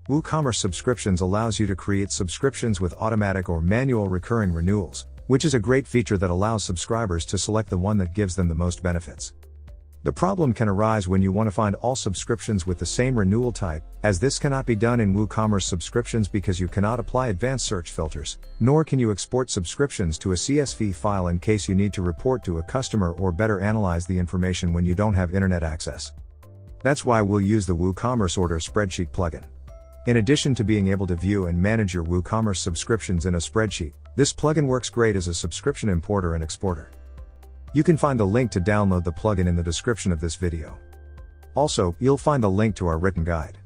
WooCommerce Subscriptions allows you to create subscriptions with automatic or manual recurring renewals, which is a great feature that allows subscribers to select the one that gives them the most benefits. The problem can arise when you want to find all subscriptions with the same renewal type, as this cannot be done in WooCommerce Subscriptions because you cannot apply advanced search filters, nor can you export subscriptions to a CSV file in case you need to report to a customer or better analyze the information when you don't have internet access. That's why we'll use the WooCommerce Order Spreadsheet plugin. In addition to being able to view and manage your WooCommerce subscriptions in a spreadsheet, this plugin works great as a subscription importer and exporter. You can find the link to download the plugin in the description of this video. Also, you'll find the link to our written guide.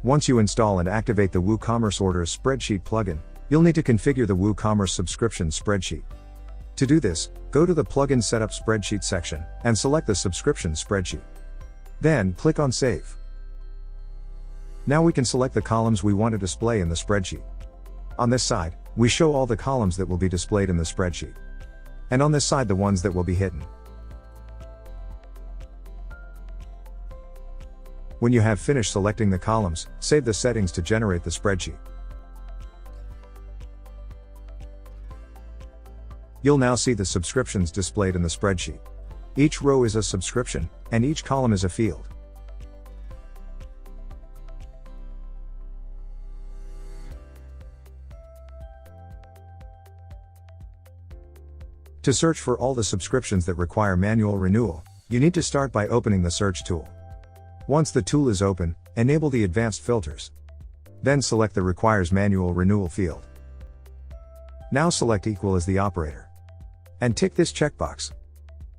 Once you install and activate the WooCommerce Orders Spreadsheet plugin, you'll need to configure the WooCommerce subscription spreadsheet. To do this, go to the Plugin Setup Spreadsheet section, and select the subscription spreadsheet. Then, click on Save. Now we can select the columns we want to display in the spreadsheet. On this side, we show all the columns that will be displayed in the spreadsheet. And on this side the ones that will be hidden. When you have finished selecting the columns, save the settings to generate the spreadsheet. You'll now see the subscriptions displayed in the spreadsheet. Each row is a subscription, and each column is a field. To search for all the subscriptions that require manual renewal, you need to start by opening the search tool. Once the tool is open, enable the advanced filters. Then select the Requires Manual Renewal field. Now select Equal as the operator. And tick this checkbox.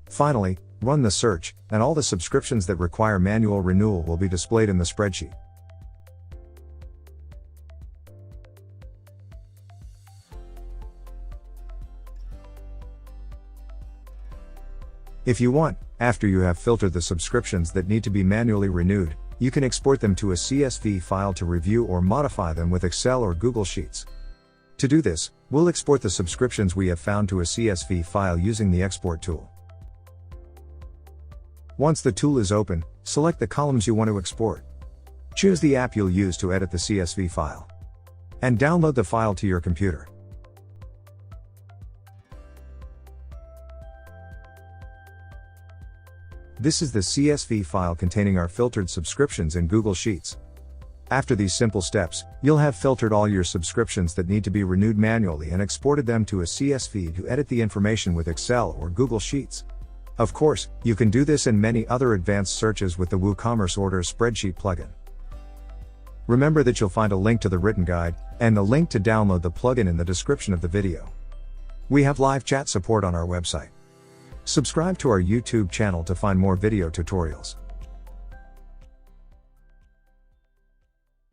Finally, run the search, and all the subscriptions that require manual renewal will be displayed in the spreadsheet. If you want, after you have filtered the subscriptions that need to be manually renewed, you can export them to a CSV file to review or modify them with Excel or Google Sheets. To do this, we'll export the subscriptions we have found to a CSV file using the Export tool. Once the tool is open, select the columns you want to export. Choose the app you'll use to edit the CSV file. And download the file to your computer. This is the CSV file containing our filtered subscriptions in Google Sheets. After these simple steps, you'll have filtered all your subscriptions that need to be renewed manually and exported them to a CSV to edit the information with Excel or Google Sheets. Of course, you can do this and many other advanced searches with the WooCommerce Orders Spreadsheet plugin. Remember that you'll find a link to the written guide, and the link to download the plugin in the description of the video. We have live chat support on our website. Subscribe to our YouTube channel to find more video tutorials.